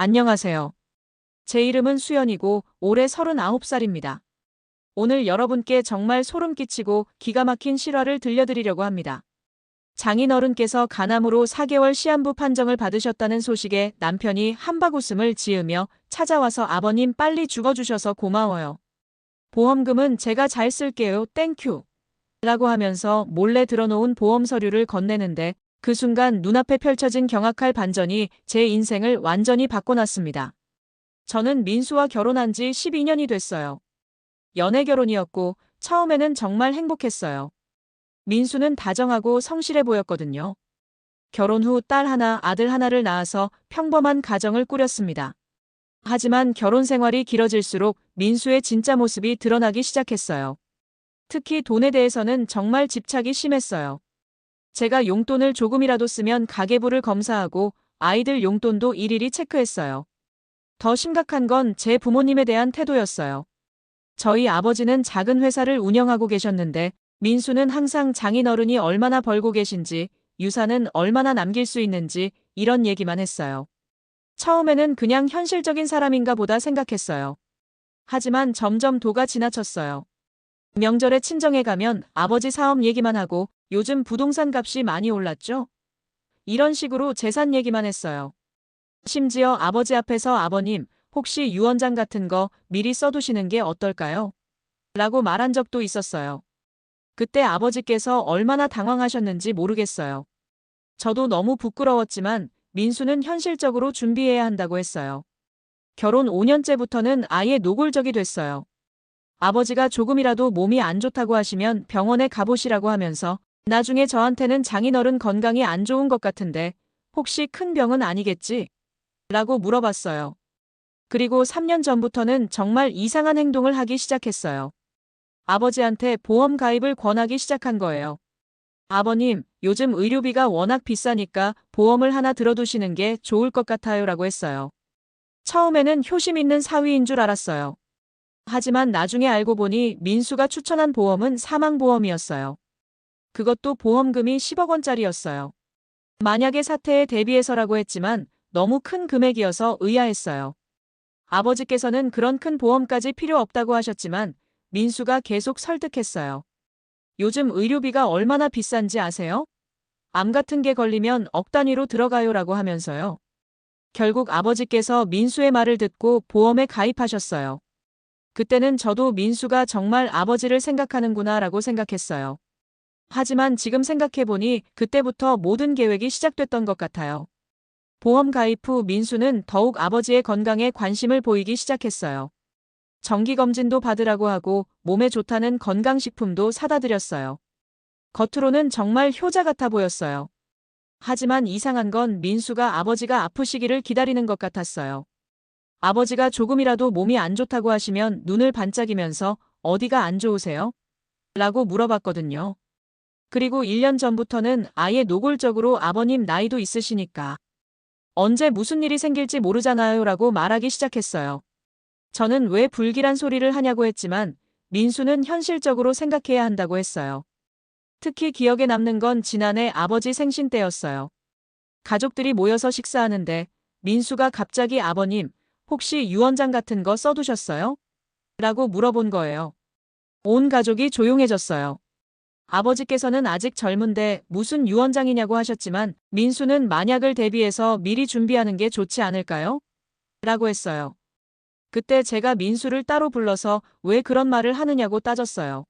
안녕하세요. 제 이름은 수연이고 올해 39살입니다. 오늘 여러분께 정말 소름 끼치고 기가 막힌 실화를 들려드리려고 합니다. 장인어른께서 간암으로 4개월 시한부 판정을 받으셨다는 소식에 남편이 한박웃음을 지으며 찾아와서 아버님 빨리 죽어주셔서 고마워요. 보험금은 제가 잘 쓸게요. 땡큐. 라고 하면서 몰래 들어놓은 보험 서류를 건네는데 그 순간 눈앞에 펼쳐진 경악할 반전이 제 인생을 완전히 바꿔놨습니다. 저는 민수와 결혼한 지 12년이 됐어요. 연애 결혼이었고 처음에는 정말 행복했어요. 민수는 다정하고 성실해 보였거든요. 결혼 후 딸 하나, 아들 하나를 낳아서 평범한 가정을 꾸렸습니다. 하지만 결혼 생활이 길어질수록 민수의 진짜 모습이 드러나기 시작했어요. 특히 돈에 대해서는 정말 집착이 심했어요. 제가 용돈을 조금이라도 쓰면 가계부를 검사하고 아이들 용돈도 일일이 체크했어요. 더 심각한 건 제 부모님에 대한 태도였어요. 저희 아버지는 작은 회사를 운영하고 계셨는데 민수는 항상 장인어른이 얼마나 벌고 계신지, 유산은 얼마나 남길 수 있는지 이런 얘기만 했어요. 처음에는 그냥 현실적인 사람인가 보다 생각했어요. 하지만 점점 도가 지나쳤어요. 명절에 친정에 가면 아버지 사업 얘기만 하고 요즘 부동산 값이 많이 올랐죠? 이런 식으로 재산 얘기만 했어요. 심지어 아버지 앞에서 아버님, 혹시 유언장 같은 거 미리 써두시는 게 어떨까요? 라고 말한 적도 있었어요. 그때 아버지께서 얼마나 당황하셨는지 모르겠어요. 저도 너무 부끄러웠지만 민수는 현실적으로 준비해야 한다고 했어요. 결혼 5년째부터는 아예 노골적이 됐어요. 아버지가 조금이라도 몸이 안 좋다고 하시면 병원에 가보시라고 하면서 나중에 저한테는 장인어른 건강이 안 좋은 것 같은데 혹시 큰 병은 아니겠지? 라고 물어봤어요. 그리고 3년 전부터는 정말 이상한 행동을 하기 시작했어요. 아버지한테 보험 가입을 권하기 시작한 거예요. 아버님, 요즘 의료비가 워낙 비싸니까 보험을 하나 들어두시는 게 좋을 것 같아요 라고 했어요. 처음에는 효심 있는 사위인 줄 알았어요. 하지만 나중에 알고 보니 민수가 추천한 보험은 사망보험이었어요. 그것도 보험금이 10억 원짜리였어요. 만약의 사태에 대비해서라고 했지만 너무 큰 금액이어서 의아했어요. 아버지께서는 그런 큰 보험까지 필요 없다고 하셨지만 민수가 계속 설득했어요. 요즘 의료비가 얼마나 비싼지 아세요? 암 같은 게 걸리면 억 단위로 들어가요라고 하면서요. 결국 아버지께서 민수의 말을 듣고 보험에 가입하셨어요. 그때는 저도 민수가 정말 아버지를 생각하는구나라고 생각했어요. 하지만 지금 생각해보니 그때부터 모든 계획이 시작됐던 것 같아요. 보험 가입 후 민수는 더욱 아버지의 건강에 관심을 보이기 시작했어요. 정기검진도 받으라고 하고 몸에 좋다는 건강식품도 사다 드렸어요. 겉으로는 정말 효자 같아 보였어요. 하지만 이상한 건 민수가 아버지가 아프시기를 기다리는 것 같았어요. 아버지가 조금이라도 몸이 안 좋다고 하시면 눈을 반짝이면서 어디가 안 좋으세요? 라고 물어봤거든요. 그리고 1년 전부터는 아예 노골적으로 아버님 나이도 있으시니까 언제 무슨 일이 생길지 모르잖아요 라고 말하기 시작했어요. 저는 왜 불길한 소리를 하냐고 했지만 민수는 현실적으로 생각해야 한다고 했어요. 특히 기억에 남는 건 지난해 아버지 생신 때였어요. 가족들이 모여서 식사하는데 민수가 갑자기 아버님, 혹시 유언장 같은 거 써두셨어요? 라고 물어본 거예요. 온 가족이 조용해졌어요. 아버지께서는 아직 젊은데 무슨 유언장이냐고 하셨지만 민수는 만약을 대비해서 미리 준비하는 게 좋지 않을까요? 라고 했어요. 그때 제가 민수를 따로 불러서 왜 그런 말을 하느냐고 따졌어요.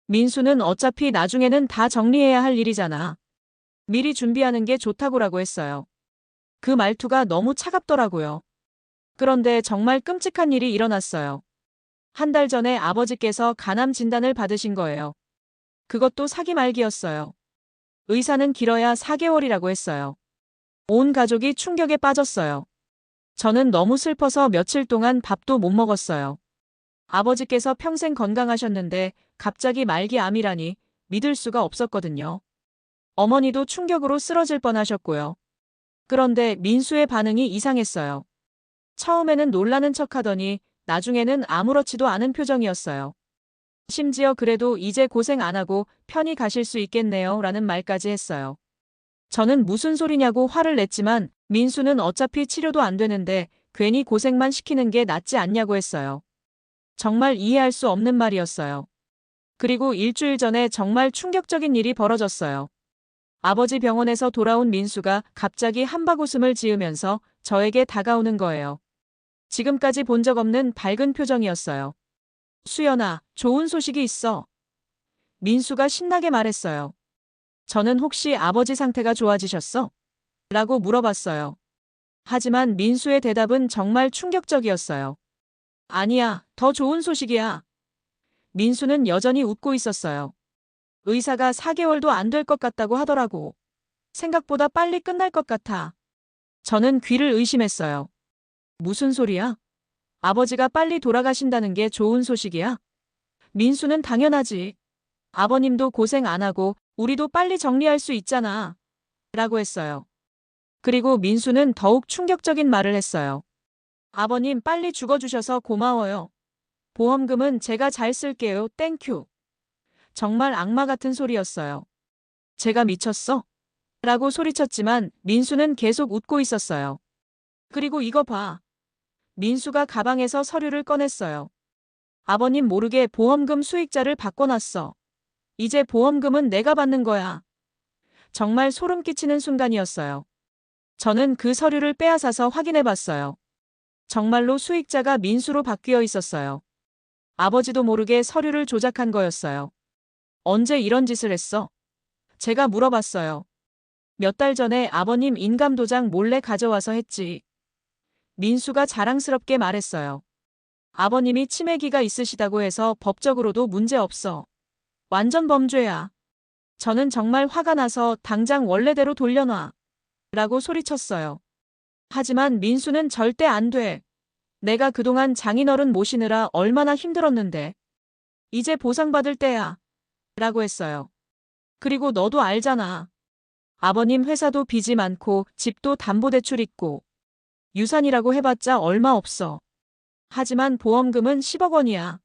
민수는 어차피 나중에는 다 정리해야 할 일이잖아. 미리 준비하는 게 좋다고라고 했어요. 그 말투가 너무 차갑더라고요. 그런데 정말 끔찍한 일이 일어났어요. 한 달 전에 아버지께서 간암 진단을 받으신 거예요. 그것도 사기 말기였어요. 의사는 길어야 4개월이라고 했어요. 온 가족이 충격에 빠졌어요. 저는 너무 슬퍼서 며칠 동안 밥도 못 먹었어요. 아버지께서 평생 건강하셨는데 갑자기 말기 암이라니 믿을 수가 없었거든요. 어머니도 충격으로 쓰러질 뻔하셨고요. 그런데 민수의 반응이 이상했어요. 처음에는 놀라는 척하더니 나중에는 아무렇지도 않은 표정이었어요. 심지어 그래도 이제 고생 안 하고 편히 가실 수 있겠네요 라는 말까지 했어요. 저는 무슨 소리냐고 화를 냈지만 민수는 어차피 치료도 안 되는데 괜히 고생만 시키는 게 낫지 않냐고 했어요. 정말 이해할 수 없는 말이었어요. 그리고 일주일 전에 정말 충격적인 일이 벌어졌어요. 아버지 병원에서 돌아온 민수가 갑자기 한박웃음을 지으면서 저에게 다가오는 거예요. 지금까지 본 적 없는 밝은 표정이었어요. 수연아, 좋은 소식이 있어. 민수가 신나게 말했어요. 저는 혹시 아버지 상태가 좋아지셨어? 라고 물어봤어요. 하지만 민수의 대답은 정말 충격적이었어요. 아니야, 더 좋은 소식이야. 민수는 여전히 웃고 있었어요. 의사가 4개월도 안 될 것 같다고 하더라고. 생각보다 빨리 끝날 것 같아. 저는 귀를 의심했어요. 무슨 소리야? 아버지가 빨리 돌아가신다는 게 좋은 소식이야? 민수는 당연하지. 아버님도 고생 안 하고 우리도 빨리 정리할 수 있잖아. 라고 했어요. 그리고 민수는 더욱 충격적인 말을 했어요. 아버님 빨리 죽어주셔서 고마워요. 보험금은 제가 잘 쓸게요. 땡큐. 정말 악마 같은 소리였어요. 제가 미쳤어? 라고 소리쳤지만 민수는 계속 웃고 있었어요. 그리고 이거 봐. 민수가 가방에서 서류를 꺼냈어요. 아버님 모르게 보험금 수익자를 바꿔놨어. 이제 보험금은 내가 받는 거야. 정말 소름 끼치는 순간이었어요. 저는 그 서류를 빼앗아서 확인해 봤어요. 정말로 수익자가 민수로 바뀌어 있었어요. 아버지도 모르게 서류를 조작한 거였어요. 언제 이런 짓을 했어? 제가 물어봤어요. 몇 달 전에 아버님 인감도장 몰래 가져와서 했지. 민수가 자랑스럽게 말했어요. 아버님이 치매기가 있으시다고 해서 법적으로도 문제 없어. 완전 범죄야. 저는 정말 화가 나서 당장 원래대로 돌려놔. 라고 소리쳤어요. 하지만 민수는 절대 안 돼. 내가 그동안 장인어른 모시느라 얼마나 힘들었는데. 이제 보상받을 때야. 라고 했어요. 그리고 너도 알잖아. 아버님 회사도 빚이 많고 집도 담보대출 있고 유산이라고 해봤자 얼마 없어. 하지만 보험금은 10억 원이야.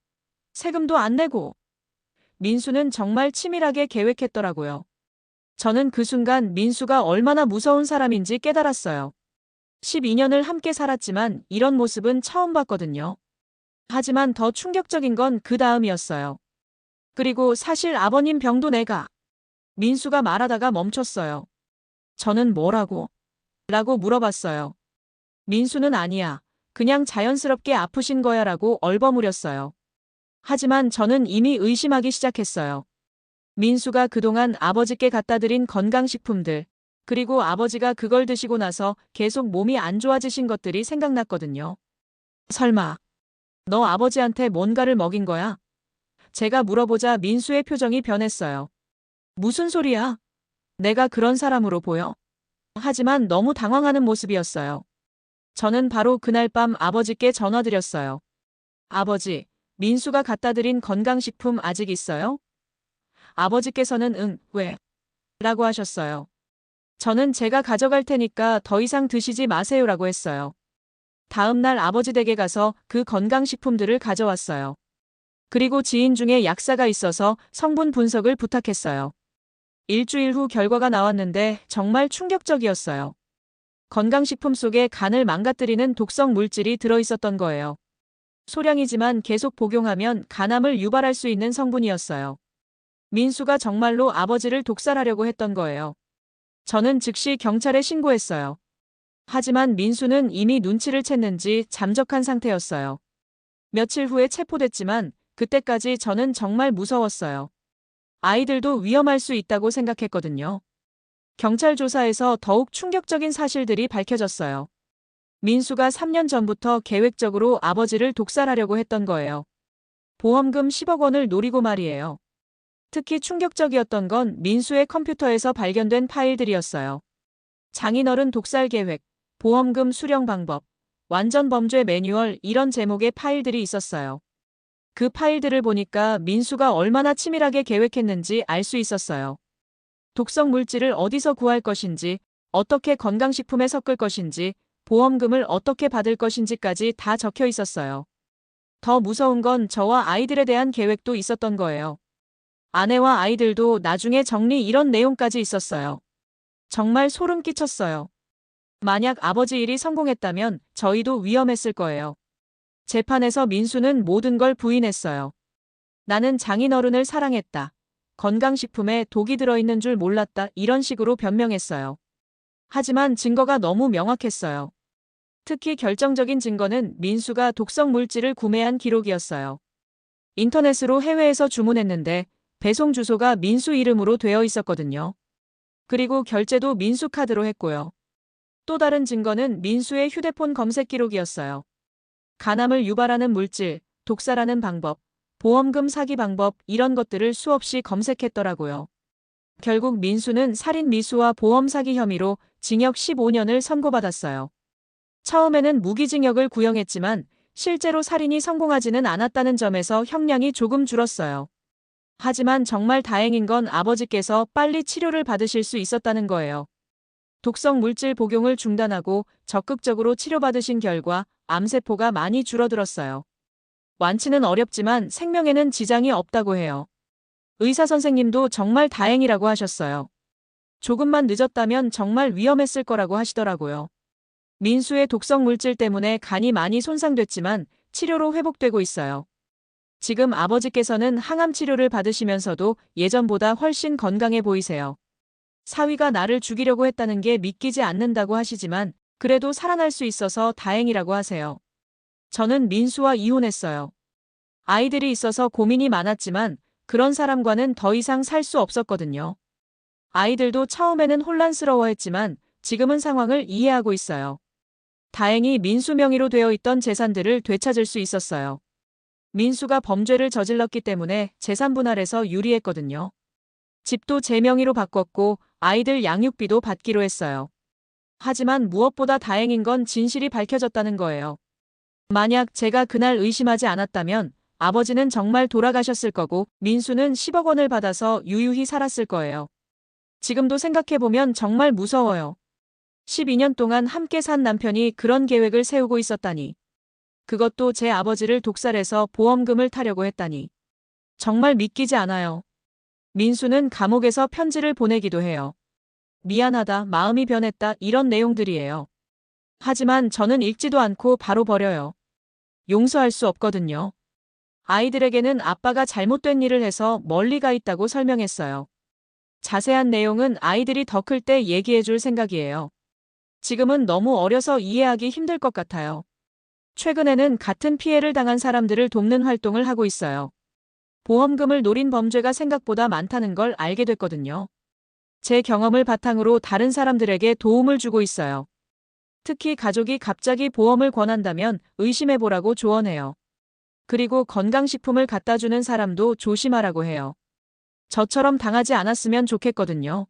세금도 안 내고. 민수는 정말 치밀하게 계획했더라고요. 저는 그 순간 민수가 얼마나 무서운 사람인지 깨달았어요. 12년을 함께 살았지만 이런 모습은 처음 봤거든요. 하지만 더 충격적인 건 그 다음이었어요. 그리고 사실 아버님 병도 내가. 민수가 말하다가 멈췄어요. 저는 뭐라고? 라고 물어봤어요. 민수는 아니야. 그냥 자연스럽게 아프신 거야 라고 얼버무렸어요. 하지만 저는 이미 의심하기 시작했어요. 민수가 그동안 아버지께 갖다 드린 건강식품들, 그리고 아버지가 그걸 드시고 나서 계속 몸이 안 좋아지신 것들이 생각났거든요. 설마, 너 아버지한테 뭔가를 먹인 거야? 제가 물어보자 민수의 표정이 변했어요. 무슨 소리야? 내가 그런 사람으로 보여? 하지만 너무 당황하는 모습이었어요. 저는 바로 그날 밤 아버지께 전화드렸어요. 아버지, 민수가 갖다 드린 건강식품 아직 있어요? 아버지께서는 응, 왜? 라고 하셨어요. 저는 제가 가져갈 테니까 더 이상 드시지 마세요라고 했어요. 다음 날 아버지 댁에 가서 그 건강식품들을 가져왔어요. 그리고 지인 중에 약사가 있어서 성분 분석을 부탁했어요. 일주일 후 결과가 나왔는데 정말 충격적이었어요. 건강식품 속에 간을 망가뜨리는 독성 물질이 들어있었던 거예요. 소량이지만 계속 복용하면 간암을 유발할 수 있는 성분이었어요. 민수가 정말로 아버지를 독살하려고 했던 거예요. 저는 즉시 경찰에 신고했어요. 하지만 민수는 이미 눈치를 챘는지 잠적한 상태였어요. 며칠 후에 체포됐지만 그때까지 저는 정말 무서웠어요. 아이들도 위험할 수 있다고 생각했거든요. 경찰 조사에서 더욱 충격적인 사실들이 밝혀졌어요. 민수가 3년 전부터 계획적으로 아버지를 독살하려고 했던 거예요. 보험금 10억 원을 노리고 말이에요. 특히 충격적이었던 건 민수의 컴퓨터에서 발견된 파일들이었어요. 장인어른 독살 계획, 보험금 수령 방법, 완전 범죄 매뉴얼 이런 제목의 파일들이 있었어요. 그 파일들을 보니까 민수가 얼마나 치밀하게 계획했는지 알 수 있었어요. 독성 물질을 어디서 구할 것인지, 어떻게 건강식품에 섞을 것인지, 보험금을 어떻게 받을 것인지까지 다 적혀 있었어요. 더 무서운 건 저와 아이들에 대한 계획도 있었던 거예요. 아내와 아이들도 나중에 정리 이런 내용까지 있었어요. 정말 소름 끼쳤어요. 만약 아버지 일이 성공했다면 저희도 위험했을 거예요. 재판에서 민수는 모든 걸 부인했어요. 나는 장인어른을 사랑했다. 건강식품에 독이 들어있는 줄 몰랐다. 이런 식으로 변명했어요. 하지만 증거가 너무 명확했어요. 특히 결정적인 증거는 민수가 독성 물질을 구매한 기록이었어요. 인터넷으로 해외에서 주문했는데 배송 주소가 민수 이름으로 되어 있었거든요. 그리고 결제도 민수 카드로 했고요. 또 다른 증거는 민수의 휴대폰 검색 기록이었어요. 간암을 유발하는 물질, 독살하는 방법, 보험금 사기 방법 이런 것들을 수없이 검색했더라고요. 결국 민수는 살인 미수와 보험 사기 혐의로 징역 15년을 선고받았어요. 처음에는 무기징역을 구형했지만 실제로 살인이 성공하지는 않았다는 점에서 형량이 조금 줄었어요. 하지만 정말 다행인 건 아버지께서 빨리 치료를 받으실 수 있었다는 거예요. 독성 물질 복용을 중단하고 적극적으로 치료받으신 결과 암세포가 많이 줄어들었어요. 완치는 어렵지만 생명에는 지장이 없다고 해요. 의사 선생님도 정말 다행이라고 하셨어요. 조금만 늦었다면 정말 위험했을 거라고 하시더라고요. 민수의 독성 물질 때문에 간이 많이 손상됐지만 치료로 회복되고 있어요. 지금 아버지께서는 항암 치료를 받으시면서도 예전보다 훨씬 건강해 보이세요. 사위가 나를 죽이려고 했다는 게 믿기지 않는다고 하시지만 그래도 살아날 수 있어서 다행이라고 하세요. 저는 민수와 이혼했어요. 아이들이 있어서 고민이 많았지만 그런 사람과는 더 이상 살 수 없었거든요. 아이들도 처음에는 혼란스러워했지만 지금은 상황을 이해하고 있어요. 다행히 민수 명의로 되어 있던 재산들을 되찾을 수 있었어요. 민수가 범죄를 저질렀기 때문에 재산 분할에서 유리했거든요. 집도 제 명의로 바꿨고 아이들 양육비도 받기로 했어요. 하지만 무엇보다 다행인 건 진실이 밝혀졌다는 거예요. 만약 제가 그날 의심하지 않았다면 아버지는 정말 돌아가셨을 거고 민수는 10억 원을 받아서 유유히 살았을 거예요. 지금도 생각해보면 정말 무서워요. 12년 동안 함께 산 남편이 그런 계획을 세우고 있었다니. 그것도 제 아버지를 독살해서 보험금을 타려고 했다니. 정말 믿기지 않아요. 민수는 감옥에서 편지를 보내기도 해요. 미안하다, 마음이 변했다 이런 내용들이에요. 하지만 저는 읽지도 않고 바로 버려요. 용서할 수 없거든요. 아이들에게는 아빠가 잘못된 일을 해서 멀리 가 있다고 설명했어요. 자세한 내용은 아이들이 더 클 때 얘기해 줄 생각이에요. 지금은 너무 어려서 이해하기 힘들 것 같아요. 최근에는 같은 피해를 당한 사람들을 돕는 활동을 하고 있어요. 보험금을 노린 범죄가 생각보다 많다는 걸 알게 됐거든요. 제 경험을 바탕으로 다른 사람들에게 도움을 주고 있어요. 특히 가족이 갑자기 보험을 권한다면 의심해보라고 조언해요. 그리고 건강식품을 갖다 주는 사람도 조심하라고 해요. 저처럼 당하지 않았으면 좋겠거든요.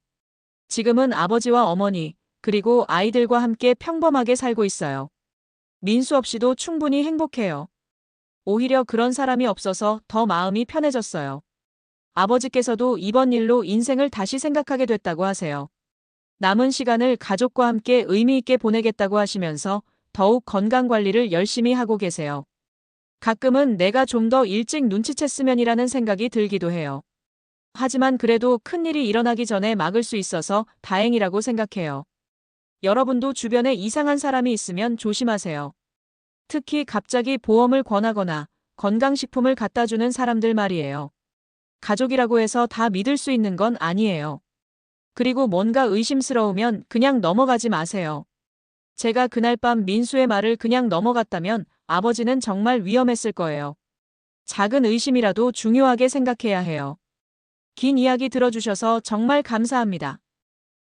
지금은 아버지와 어머니, 그리고 아이들과 함께 평범하게 살고 있어요. 민수 없이도 충분히 행복해요. 오히려 그런 사람이 없어서 더 마음이 편해졌어요. 아버지께서도 이번 일로 인생을 다시 생각하게 됐다고 하세요. 남은 시간을 가족과 함께 의미 있게 보내겠다고 하시면서 더욱 건강관리를 열심히 하고 계세요. 가끔은 내가 좀 더 일찍 눈치챘으면이라는 생각이 들기도 해요. 하지만 그래도 큰일이 일어나기 전에 막을 수 있어서 다행이라고 생각해요. 여러분도 주변에 이상한 사람이 있으면 조심하세요. 특히 갑자기 보험을 권하거나 건강식품을 갖다 주는 사람들 말이에요. 가족이라고 해서 다 믿을 수 있는 건 아니에요. 그리고 뭔가 의심스러우면 그냥 넘어가지 마세요. 제가 그날 밤 민수의 말을 그냥 넘어갔다면 아버지는 정말 위험했을 거예요. 작은 의심이라도 중요하게 생각해야 해요. 긴 이야기 들어주셔서 정말 감사합니다.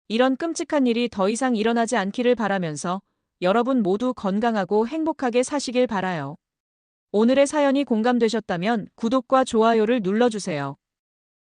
이런 끔찍한 일이 더 이상 일어나지 않기를 바라면서 여러분 모두 건강하고 행복하게 사시길 바라요. 오늘의 사연이 공감되셨다면 구독과 좋아요를 눌러주세요.